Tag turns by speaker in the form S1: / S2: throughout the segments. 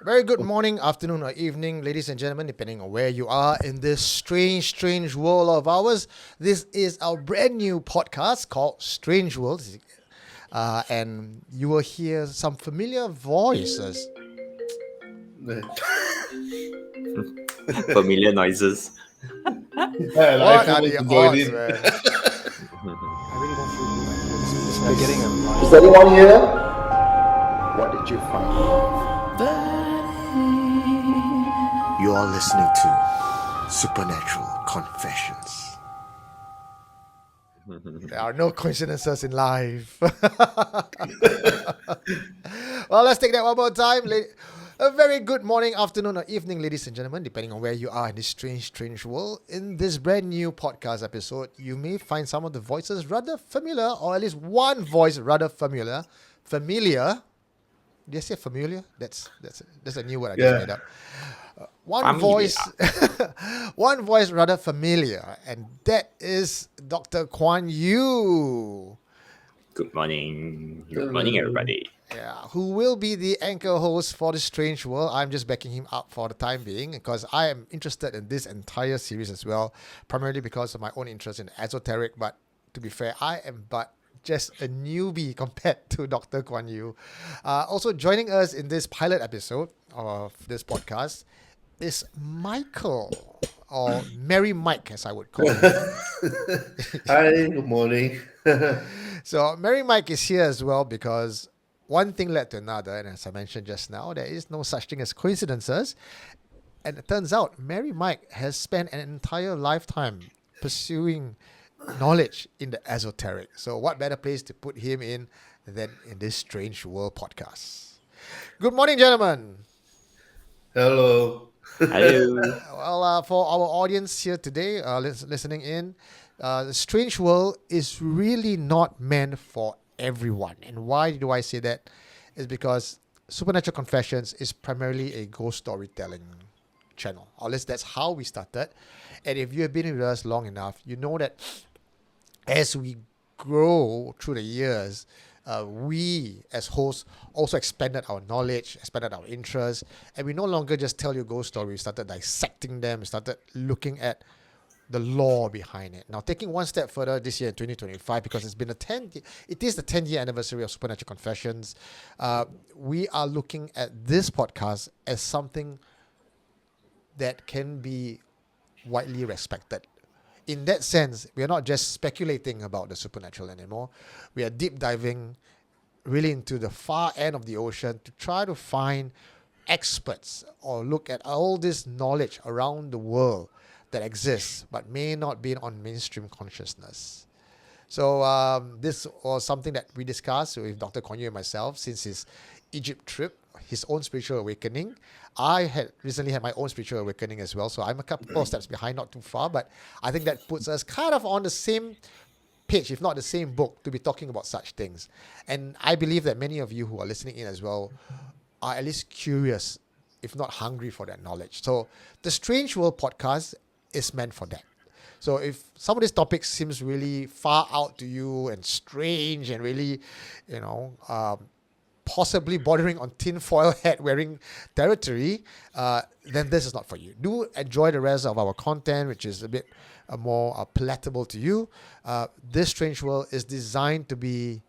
S1: Very good morning, afternoon, or evening, ladies and gentlemen, depending on where you are in this strange world of ours. This is our brand new podcast called Strange World. And you will hear some familiar voices.
S2: Familiar noises.
S3: An
S1: What are
S3: iPhone
S1: the
S3: to join
S1: odds,
S3: in.
S1: man? I really don't feel good right now. This
S4: We're getting
S1: place.
S4: a
S5: Is anyone here?
S4: What did you find?
S6: You are listening to Supernatural Confessions.
S1: There are no coincidences in life. Well, let's take that one more time. A very good morning, afternoon, or evening, ladies and gentlemen, depending on where you are in this strange world. In this brand new podcast episode, you may find some of the voices rather familiar, or at least one voice rather familiar. Familiar? Did I say familiar? That's a new word I just
S3: Yeah.
S1: made up. One
S2: Familiar.
S1: one voice rather familiar, and that is Dr. Kuan Yu.
S2: Good morning. Good morning, everybody.
S1: Yeah, who will be the anchor host for the Strange World. I'm just backing him up for the time being because I am interested in this entire series as well, primarily because of my own interest in esoteric. But to be fair, I am but just a newbie compared to Dr. Kuan Yu. Also joining us in this pilot episode of this podcast is Michael, or Merry Mike, as I would call him.
S3: Hi, good morning.
S1: So Merry Mike is here as well because one thing led to another, and as I mentioned just now, there is no such thing as coincidences. And it turns out Merry Mike has spent an entire lifetime pursuing knowledge in the esoteric. So what better place to put him in than in this Strange World podcast? Good morning, gentlemen.
S3: Hello.
S2: Hello.
S1: Well, for our audience here today, listening in, the Strange World is really not meant for everyone. And why do I say that? Is because Supernatural Confessions is primarily a ghost storytelling channel. Or at least that's how we started. And if you have been with us long enough, you know that as we grow through the years, we as hosts also expanded our knowledge, expanded our interests, and we no longer just tell you ghost stories. We started dissecting them, we started looking at the lore behind it. Now, taking one step further this year in 2025, because it's been it is the 10-year anniversary of Supernatural Confessions. We are looking at this podcast as something that can be widely respected. In that sense, we are not just speculating about the supernatural anymore. We are deep diving really into the far end of the ocean to try to find experts or look at all this knowledge around the world that exists but may not be on mainstream consciousness. So this was something that we discussed with Dr. Konyo and myself since his Egypt trip, his own spiritual awakening. I had recently had my own spiritual awakening as well, so I'm a couple of steps behind, not too far, but I think that puts us kind of on the same page, if not the same book, to be talking about such things. And I believe that many of you who are listening in as well are at least curious, if not hungry for that knowledge. So the Strange World podcast is meant for that. So if some of these topics seems really far out to you and strange and really, possibly bordering on tinfoil hat wearing territory, then this is not for you. Do enjoy the rest of our content, which is a bit more palatable to you. This Strange World is designed to be,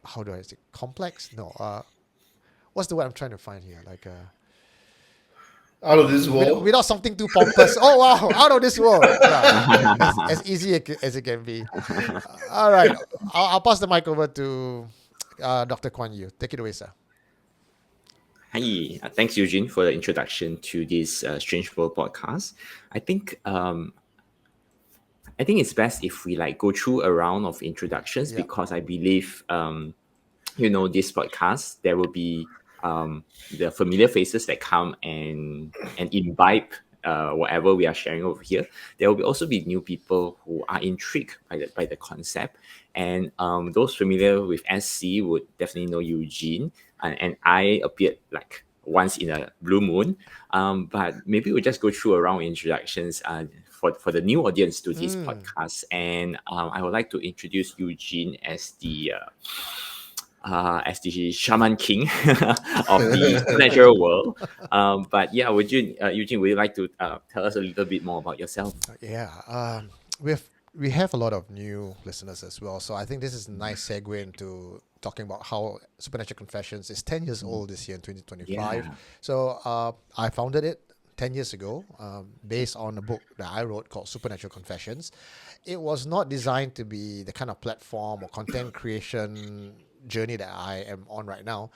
S1: how do I say, complex? No. What's the word I'm trying to find here?
S3: Out of this world.
S1: Without something too pompous. Oh, wow, out of this world. Yeah, as easy as it can be. All right, I'll pass the mic over to Dr. Kuan Yu. Take it away, sir.
S2: Hi. Thanks, Eugene, for the introduction to this Strange World podcast. I think it's best if we go through a round of introductions because I believe this podcast there will be the familiar faces that come and imbibe whatever we are sharing over here. There will also be new people who are intrigued by the concept, and those familiar with SC would definitely know Eugene, and I appeared once in a blue moon. But maybe we'll just go through a round of introductions for the new audience to this podcast, and I would like to introduce Eugene as the as the shaman king of the supernatural world. But yeah, Eugene, would you like to tell us a little bit more about yourself?
S1: Yeah, we have a lot of new listeners as well, so I think this is a nice segue into talking about how Supernatural Confessions is 10 years old this year in 2025.
S2: Yeah.
S1: So I founded it 10 years ago, based on a book that I wrote called Supernatural Confessions. It was not designed to be the kind of platform or content creation journey that I am on right now.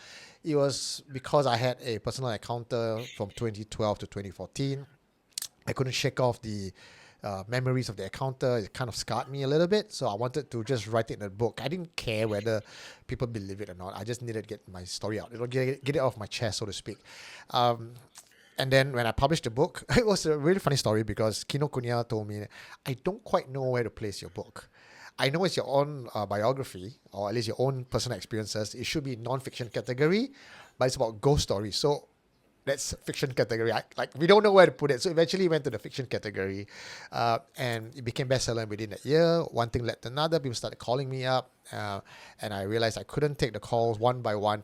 S1: It was because I had a personal encounter from 2012 to 2014. I couldn't shake off the memories of the encounter. It kind of scarred me a little bit. So I wanted to just write it in a book. I didn't care whether people believe it or not. I just needed to get my story out, get it off my chest, so to speak. And then when I published the book, it was a really funny story because Kinokuniya told me, I don't quite know where to place your book. I know it's your own biography, or at least your own personal experiences. It should be non-fiction category, but it's about ghost stories. So that's fiction category. We don't know where to put it. So eventually went to the fiction category, and it became bestseller within a year. One thing led to another. People started calling me up, and I realized I couldn't take the calls one by one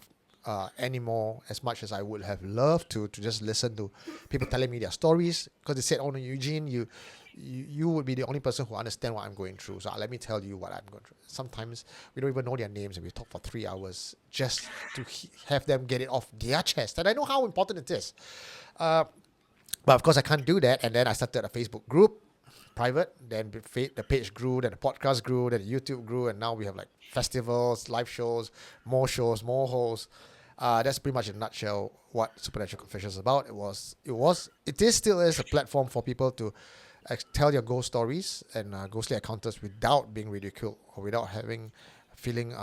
S1: anymore as much as I would have loved to just listen to people telling me their stories, because they said, "Oh no, Eugene, you would be the only person who understand what I'm going through. So let me tell you what I'm going through." Sometimes we don't even know their names, and we talk for 3 hours just to have them get it off their chest. And I know how important it is. But of course, I can't do that. And then I started a Facebook group, private. Then the page grew, then the podcast grew, then the YouTube grew, and now we have like festivals, live shows, more hosts. That's pretty much in a nutshell what Supernatural Confessions is about. Still is a platform for people to tell your ghost stories and ghostly encounters without being ridiculed or without feeling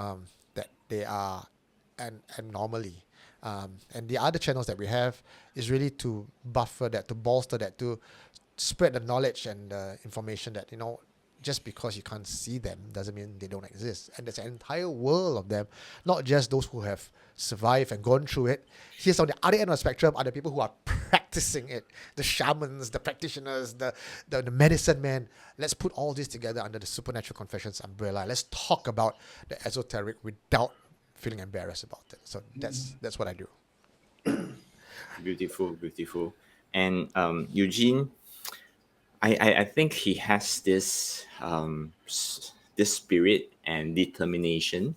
S1: that they are an anomaly. And the other channels that we have is really to buffer that, to bolster that, to spread the knowledge and the information that, just because you can't see them doesn't mean they don't exist. And there's an entire world of them, not just those who have survived and gone through it. Here's on the other end of the spectrum are the people who are practicing it, the shamans, the practitioners, the medicine men. Let's put all this together under the Supernatural Confessions umbrella. Let's talk about the esoteric without feeling embarrassed about it. So that's what I do.
S2: Beautiful. And Eugene, I think he has this spirit and determination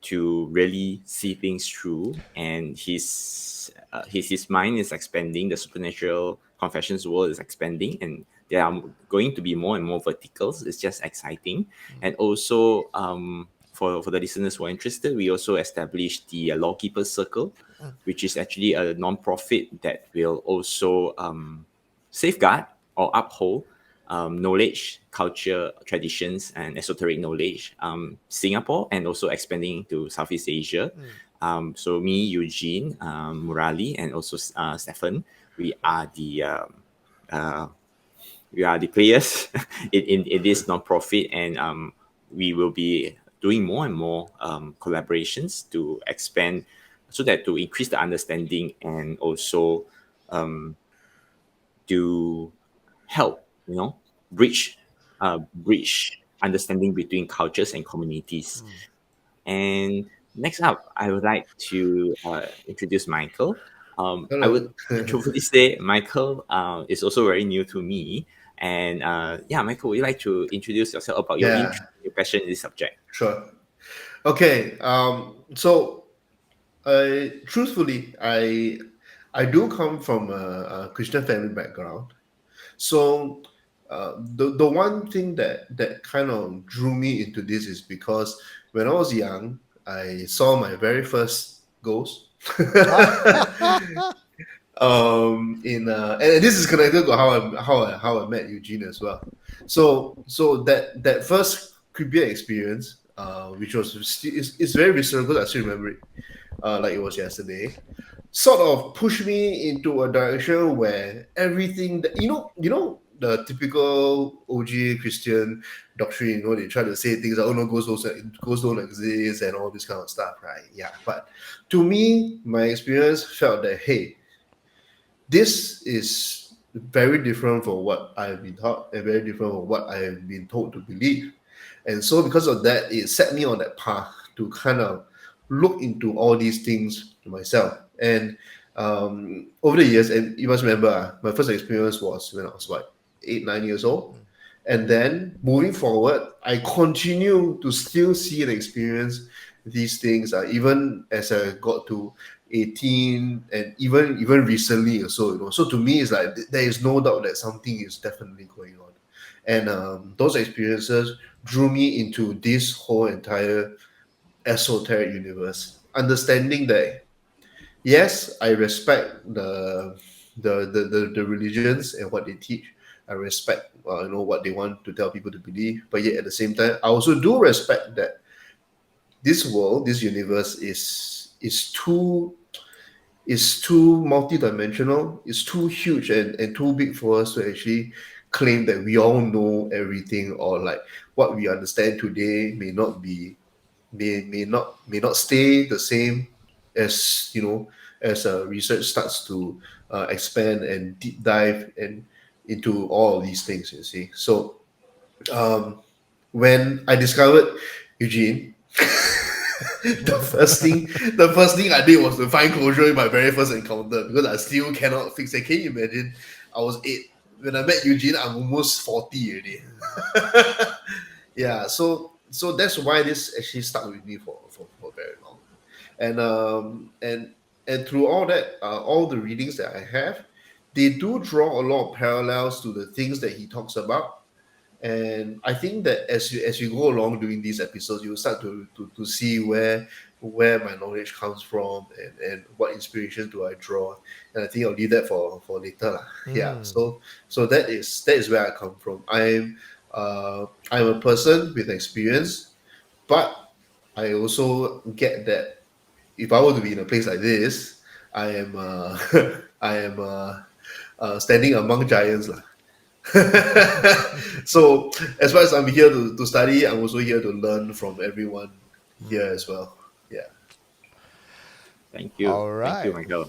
S2: to really see things through, and his mind is expanding. The Supernatural Confessions world is expanding, and there are going to be more and more verticals. It's just exciting. And also, for the listeners who are interested, we also established the Lawkeepers Circle, which is actually a non-profit that will also safeguard or uphold knowledge, culture, traditions, and esoteric knowledge, Singapore, and also expanding to Southeast Asia. So me, Eugene, Murali, and also Stefan, we are the players in this non-profit, and we will be doing more and more collaborations to expand, so that to increase the understanding and also to help bridge understanding between cultures and communities. And next up, I would like to introduce Michael. I would truthfully say Michael is also very new to me. And Michael, would you like to introduce yourself about your interest, your passion in this subject?
S3: Sure. Okay. So, truthfully, I do come from a Christian family background. So, the one thing that kind of drew me into this is because when I was young, I saw my very first ghost. And this is connected to how I met Eugene as well. So that first creepy experience, which was it's very visceral because I still remember it, like it was yesterday, sort of pushed me into a direction where everything that the typical OG Christian doctrine, they try to say things like, oh no, ghosts don't exist and all this kind of stuff, right? Yeah. But to me, my experience felt that, hey, this is very different from what I've been taught and very different from what I have been told to believe. And so because of that, it set me on that path to kind of look into all these things myself. And over the years, and you must remember, my first experience was when I was what, 8, 9 years old. And then moving forward, I continue to still see and experience these things, even as I got to 18 and even recently or so, So to me, it's like there is no doubt that something is definitely going on. And those experiences drew me into this whole entire esoteric universe, understanding that yes, I respect the religions and what they teach. I respect what they want to tell people to believe, but yet at the same time, I also do respect that this world, this universe is too multidimensional, it's too huge and too big for us to actually claim that we all know everything, or like what we understand today may not be may not stay the same as as research starts to expand and deep dive and into all of these things, you see. So when I discovered Eugene, the first thing I did was to find closure in my very first encounter, because I still cannot fix it. Can you imagine? I was 8 when I met Eugene. I'm almost 40 already. Yeah, so that's why this actually stuck with me for very long. And through all that, all the readings that I have, they do draw a lot of parallels to the things that he talks about. And I think that as you go along doing these episodes, you will start to see where my knowledge comes from, and what inspiration do I draw. And I think I'll leave that for later lah. Yeah, so that is where I come from. I'm a person with experience, but I also get that if I were to be in a place like this, I am I am standing among giants lah. So as far as I'm here to study, I'm also here to learn from everyone here as well. Yeah.
S2: Thank you.
S1: All
S2: Thank you,
S1: right.
S2: Michael.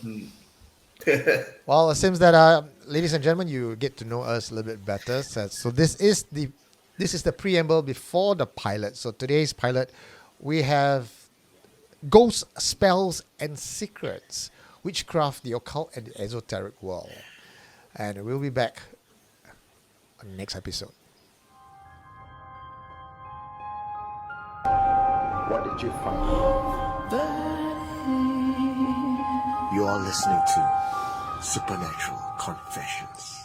S1: Well, it seems that, ladies and gentlemen, you get to know us a little bit better. So this is the preamble before the pilot. So today's pilot, we have ghosts, spells, and secrets, witchcraft, the occult, and the esoteric world. And we'll be back on the next episode.
S4: What did you find?
S6: You are listening to Supernatural Confessions.